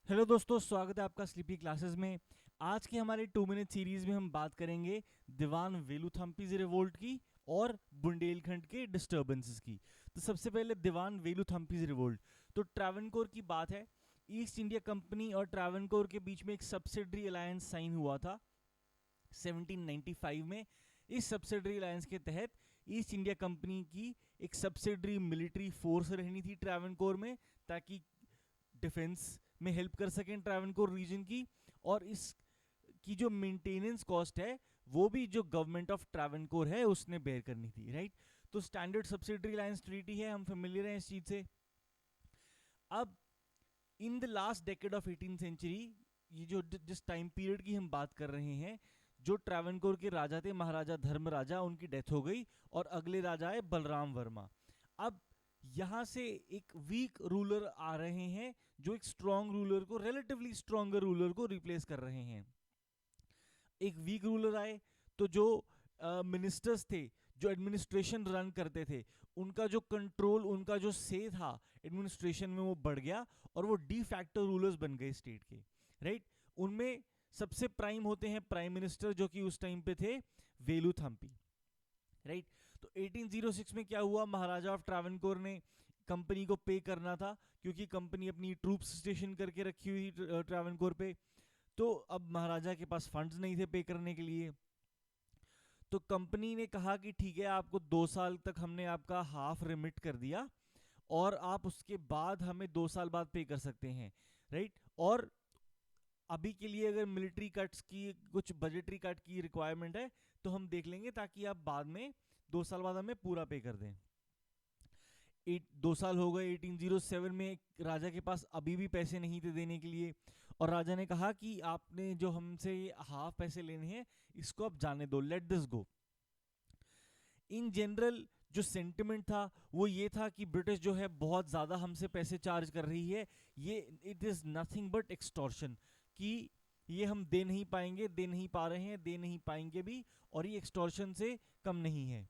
Hello दोस्तों, स्वागत है आपका स्लीपी क्लासेस में। आज की हमारे 2 मिनट सीरीज में हम बात करेंगे दीवान वेलुथम्पीज रिवोल्ट की और बुंदेलखंड के डिस्टर्बेंसेस की। तो सबसे पहले दीवान वेलुथम्पीज रिवोल्ट। तो ट्रावनकोर की बात है। ईस्ट इंडिया कंपनी और ट्रावनकोर के बीच में एक सब्सिडरी अलायंस साइन हुआ था 1795 में। इस सब्सिडरी अलायंस के तहत ईस्ट इंडिया कंपनी की एक सब्सिडरी मिलिट्री फोर्स रहनी थी ट्रावनकोर में, ताकि डिफेंस में हेल्प कर सकें ट्रावनकोर रीजन की। और इस की जो मेंटेनेंस कॉस्ट है वो भी जो गवर्नमेंट ऑफ ट्रावनकोर है उसने बेयर करनी थी, राइट। तो स्टैंडर्ड सब्सिडरी अलायंस ट्रीटी है, हम फेमिलियर हैं इस चीज से। अब in the last decade of 18th century, ये जो जिस टाइम पीरियड की हम बात कर रहे हैं, जो ट्रावनकोर के राजा थे महाराजा धर्मराजा, उनकी डेथ हो गई और अगले राजा है बलराम वर्मा। अब यहां से एक वीक रूलर आ रहे हैं जो एक स्ट्रॉन्ग रूलर को, रिलेटिवली स्ट्रॉन्गर रूलर को रिप्लेस कर रहे हैं। एक वीक रूलर आए तो जो मिनिस्टर्स थे, जो एडमिनिस्ट्रेशन रन करते थे, उनका जो कंट्रोल, उनका जो से था एडमिनिस्ट्रेशन में, वो बढ़ गया और वो डी फैक्टो रूलर्स बन गए स्टेट के, राइट। उनमें सबसे प्राइम होते हैं प्राइम मिनिस्टर, जो कि उस टाइम पे थे वेलुथम्पी, राइट। तो 1806 में क्या हुआ, महाराजा ऑफ ट्रावनकोर ने कंपनी को पे करना था, क्योंकि कंपनी अपनी ट्रूप्स स्टेशन करके रखी हुई ट्रावनकोर पे। तो अब महाराजा के पास फंड्स नहीं थे पे करने के लिए। तो कंपनी ने कहा कि ठीक है, आपको 2 साल तक हमने आपका हाफ रिमिट कर दिया और आप उसके बाद हमें 2 साल बाद पे कर सकते हैं, राइट। और अभी के लिए अगर मिलिट्री कट्स की, कुछ बजटरी कट की रिक्वायरमेंट है तो हम देख लेंगे, ताकि आप बाद में 2 साल बाद हमें पूरा पे कर दें। 2 साल हो गए, 1807 में राजा के पास अभी भी पैसे नहीं थे देने के लिए। और राजा ने कहा कि आपने जो हमसे हाफ पैसे लेने हैं, इसको आप जाने दो, let this go. In general जो सेंटिमेंट था वो ये था कि ब्रिटिश जो है बहुत ज़्यादा हमसे पैसे चार्ज कर रही है, ये it is nothing but extortion, कि ये हम दे नहीं पाएंगे, दे नहीं पा रहे हैं, दे नहीं पाएंगे भी, और ये एक्सटॉर्शन से कम नहीं है।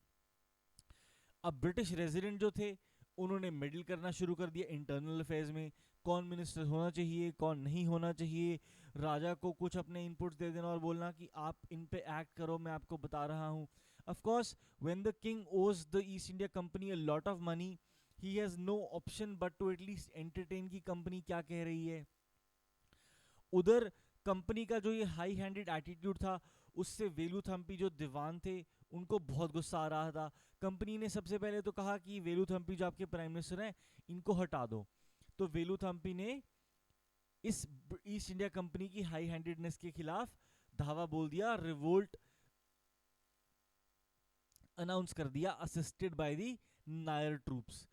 अब ब्रिटिश रेजिडेंट जो थे उन्होंने मेडल करना शुरू कर दिया इंटरनल अफेयर्स में, कौन मिनिस्टर होना चाहिए, कौन नहीं होना चाहिए। राजा को कुछ अपने इनपुट्स दे देना और बोलना कि आप इन पे एक्ट करो, मैं आपको बता रहा हूँ। Of course when the king owes the East India company a lot of money, he has no option but to at least entertain की कंपनी क्या कह रही है। उधर कंपनी का जो ये हाई हैंडेड एटीट्यूड था, उससे वेलुथम्पी जो दीवान थे उनको बहुत गुस्सा आ रहा था। कंपनी ने सबसे पहले तो कहा कि वेलुथम्पी जो आपके प्राइम मिनिस्टर हैं, इनको हटा दो। तो वेलुथम्पी ने इस ईस्ट इंडिया कंपनी की हाई हैंडेडनेस के खिलाफ धावा बोल दिया, रिवोल्ट अनाउंस कर दिया, assisted by the Nair troops.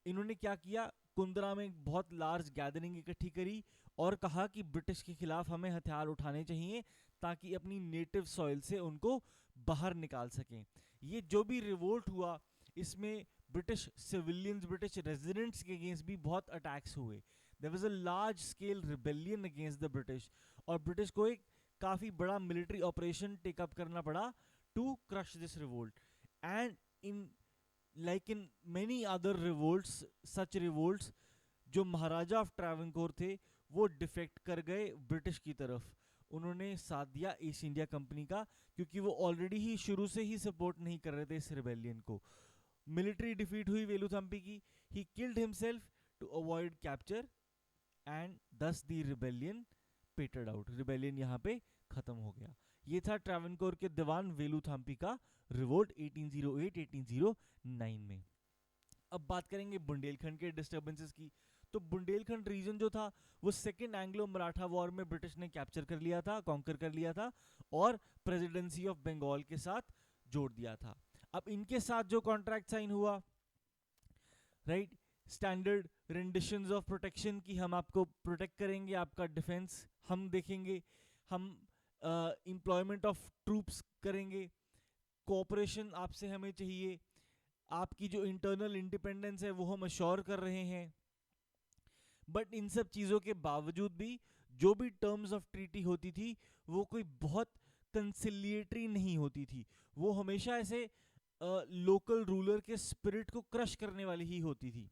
इन्होंने क्या किया, कुंदरा में एक बहुत लार्ज गैदरिंग इकट्ठी करी और कहा कि ब्रिटिश के खिलाफ हमें हथियार उठाने चाहिए, ताकि अपनी नेटिव सॉइल से उनको बाहर निकाल सकें। ये जो भी रिवोल्ट हुआ, इसमें ब्रिटिश सिविलियंस, ब्रिटिश रेजिडेंट्स के अगेंस्ट भी बहुत अटैक्स हुए। There was a large scale rebellion against the British, और ब्रिटिश को एक काफ़ी बड़ा मिलिट्री ऑपरेशन टेकअप करना पड़ा to crush this revolt. And in like in many other revolts, such revolts, जो महाराजा ऑफ ट्रावनकोर थे वो डिफेक्ट कर गए ब्रिटिश की तरफ। उन्होंने साथ दिया ईस्ट इंडिया कंपनी का, क्योंकि वो ऑलरेडी ही शुरू से ही सपोर्ट नहीं कर रहे थे इस रिबेलियन को। मिलिट्री डिफीट हुई वेलुथम्पी की, he killed himself to avoid capture, and thus the rebellion petered out. Rebellion यहाँ पे खत्म हो गया। ये था ट्रावनकोर के दीवान वेलुथम्पी का रिवोल्ट 1808-1809 में। अब बात करेंगे बुंदेलखंड के डिस्टर्बेंसेस की। तो बुंदेलखंड रीजन जो था वो सेकेंड एंग्लो मराठा वॉर में ब्रिटिश ने कैप्चर कर लिया था, कॉन्कर कर लिया था, और प्रेसिडेंसी ऑफ बंगाल के साथ जोड़ दिया था। अब इनके साथ जो कॉन्ट्रैक्ट साइन हुआ, right, standard renditions of protection की, हम आपको प्रोटेक्ट करेंगे, आपका डिफेंस हम देखेंगे, हम एम्प्लॉयमेंट ऑफ ट्रूप्स करेंगे, कोऑपरेशन आपसे हमें चाहिए, आपकी जो इंटरनल इंडिपेंडेंस है वो हम अश्योर कर रहे हैं। बट इन सब चीज़ों के बावजूद भी जो भी टर्म्स ऑफ ट्रीटी होती थी वो कोई बहुत कंसिलिएटरी नहीं होती थी, वो हमेशा ऐसे लोकल रूलर के स्पिरिट को क्रश करने वाली ही होती थी।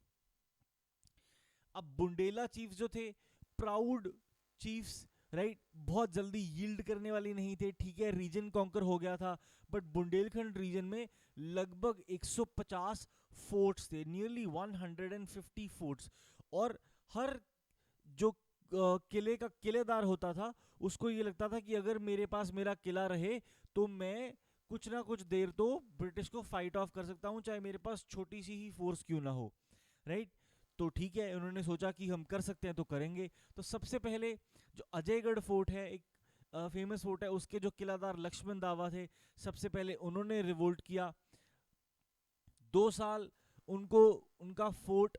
अब बुंडेला चीफ जो थे, प्राउड चीफ्स राइट बहुत जल्दी यील्ड करने वाले नहीं थे। ठीक है, रीजन कॉन्कर हो गया था, बट बुंदेलखंड रीजन में लगभग 150 फोर्ट्स थे, नियरली 150 फोर्ट्स। और हर जो किले का किलेदार होता था उसको ये लगता था कि अगर मेरे पास मेरा किला रहे तो मैं कुछ ना कुछ देर तो ब्रिटिश को फाइट ऑफ कर सकता हूँ, चाहे मेरे पास छोटी सी ही फोर्स क्यों ना हो, राइट। तो ठीक है, उन्होंने सोचा कि हम कर सकते हैं तो करेंगे। तो सबसे पहले जो अजयगढ़ फोर्ट है, एक फेमस फोर्ट है, उसके जो किलादार लक्ष्मण दावा थे, सबसे पहले उन्होंने रिवोल्ट किया। 2 साल उनको उनका फोर्ट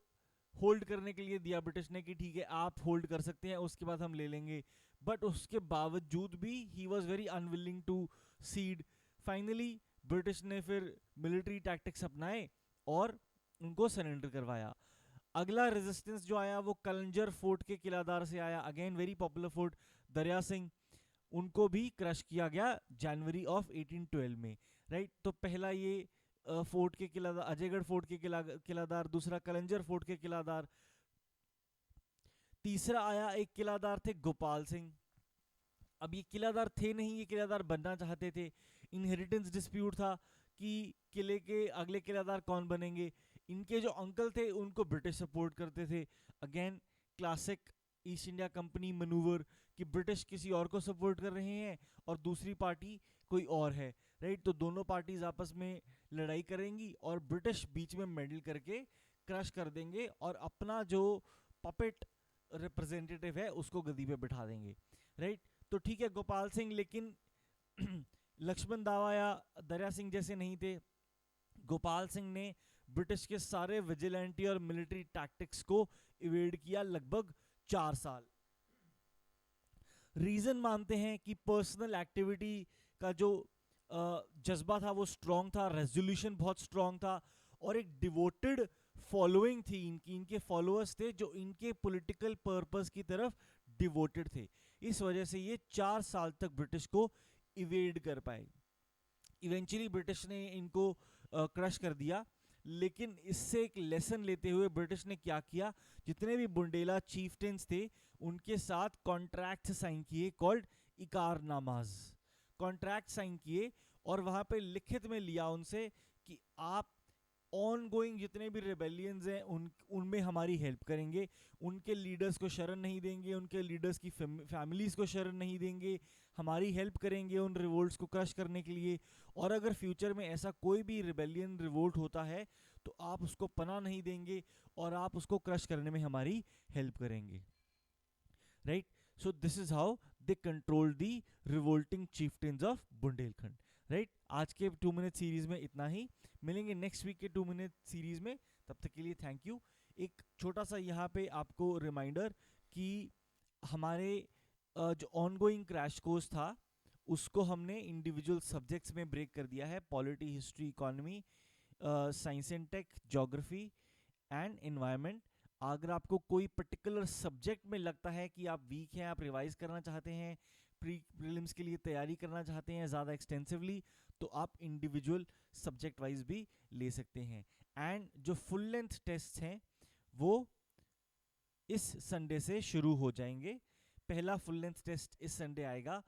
होल्ड करने के लिए दिया ब्रिटिश ने कि ठीक है आप होल्ड कर सकते हैं, उसके बाद हम ले लेंगे। बट उसके बावजूद भी he was very unwilling to cede. Finally British ने फिर मिलिट्री टैक्टिक्स अपनाए और उनको सरेंडर करवाया। अगला रेजिस्टेंस जो आया वो कलंजर फोर्ट के किलादार से आया, अगेन वेरी पॉपुलर फोर्ट, दरिया सिंह। उनको भी क्रश किया गया जनवरी ऑफ 1812 में, राइट। तो पहला ये फोर्ट के किलादार, अजयगढ़ फोर्ट के किलादार, दूसरा कलंजर फोर्ट के किलादार, तीसरा आया एक किलादार थे गोपाल सिंह। अब ये किलादार थे नहीं, ये किलादार बनना चाहते थे। इनहेरिटेंस डिस्प्यूट था कि किले के अगले किलादार कौन बनेंगे। इनके जो अंकल थे उनको ब्रिटिश सपोर्ट करते थे। Again classic east India company manoeuvre कि ब्रिटिश किसी और को सपोर्ट कर रहे हैं और दूसरी पार्टी कोई और है, राइट। तो दोनों पार्टीज आपस में लड़ाई करेंगी और ब्रिटिश बीच में मेडल करके क्रश कर देंगे और अपना जो पपेट रिप्रेजेंटेटिव है उसको गद्दी पे बिठा देंगे, राइट। तो ठीक है, गोपाल सिंह लेकिन लक्ष्मण दावा या दरिया सिंह जैसे नहीं थे। गोपाल सिंह ने ब्रिटिश के सारे विजिलेंटी और मिलिट्री टैक्टिक्स को इवेड किया लगभग 4 साल। रीजन मानते हैं कि पर्सनल एक्टिविटी का जो जज्बा था वो स्ट्रांग था, रेजोल्यूशन बहुत स्ट्रांग था और एक डिवोटेड फॉलोइंग थी इनकी, इनके फॉलोअर्स थे जो इनके पॉलिटिकल पर्पस की तरफ डिवोटेड थे। इस वजह से ये 4 साल तक ब्रिटिश को इवेड कर पाए। इवेंचुअली ब्रिटिश ने इनको क्रश कर दिया, लेकिन इससे एक लेसन लेते हुए ब्रिटिश ने क्या किया, जितने भी बुंडेला चीफटेन्स थे उनके साथ कॉन्ट्रैक्ट साइन किए कॉल्ड इकारनामाज। कॉन्ट्रैक्ट साइन किए और वहां पे लिखित में लिया उनसे कि आप ऑन गोइंग जितने भी रिबेलियंस हैं उनमें हमारी हेल्प करेंगे, उनके लीडर्स को शरण नहीं देंगे, उनके लीडर्स की फैमिलीज को शरण नहीं देंगे, हमारी हेल्प करेंगे उन रिवोल्ट्स को क्रश करने के लिए। और अगर फ्यूचर में ऐसा कोई भी रिबेलियन रिवोल्ट होता है तो आप उसको पनाह नहीं देंगे और आप उसको क्रश करने में हमारी हेल्प करेंगे, right. So this is how they control the revolting chieftains of Bundelkhand, right. आज के 2 मिनट सीरीज में इतना ही, मिलेंगे नेक्स्ट वीक के 2 मिनट सीरीज में, तब तक के लिए थैंक यू। एक छोटा सा यहाँ पे आपको रिमाइंडर कि हमारे जो ऑनगोइंग क्रैश कोर्स था उसको हमने इंडिविजुअल सब्जेक्ट्स में ब्रेक कर दिया है, polity, history, economy, science and tech, geography and environment. अगर आपको कोई पर्टिकुलर सब्जेक्ट में लगता है कि आप वीक हैं, आप रिवाइज करना चाहते हैं, प्रीलिम्स के लिए तैयारी करना चाहते हैं ज़्यादा एक्सटेंसिवली, तो आप इंडिविजुअल सब्जेक्ट वाइज भी ले सकते हैं। एंड जो फुल लेंथ टेस्ट हैं वो इस संडे से शुरू हो जाएंगे। पहला फुल लेंथ टेस्ट इस संडे आएगा।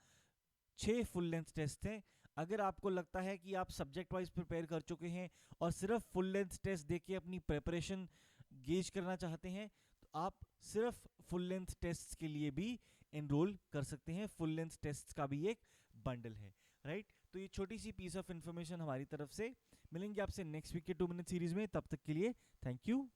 6 फुल लेंथ टेस्ट हैं। अगर आपको लगता है कि आप सब्जेक्ट वाइज प्रिपेयर कर चुके हैं और सिर्फ फुल लेंथ टेस्ट देके अपनी प्रिपरेशन गेज करना चाहते हैं तो आप सिर्फ फुल लेंथ टेस्ट के लिए भी एनरोल कर सकते हैं। फुल लेंथ टेस्ट का भी एक बंडल है, राइट। तो ये छोटी सी पीस ऑफ इंफॉर्मेशन हमारी तरफ से। मिलेंगे आपसे नेक्स्ट वीक के 2 मिनट सीरीज में, तब तक के लिए थैंक यू।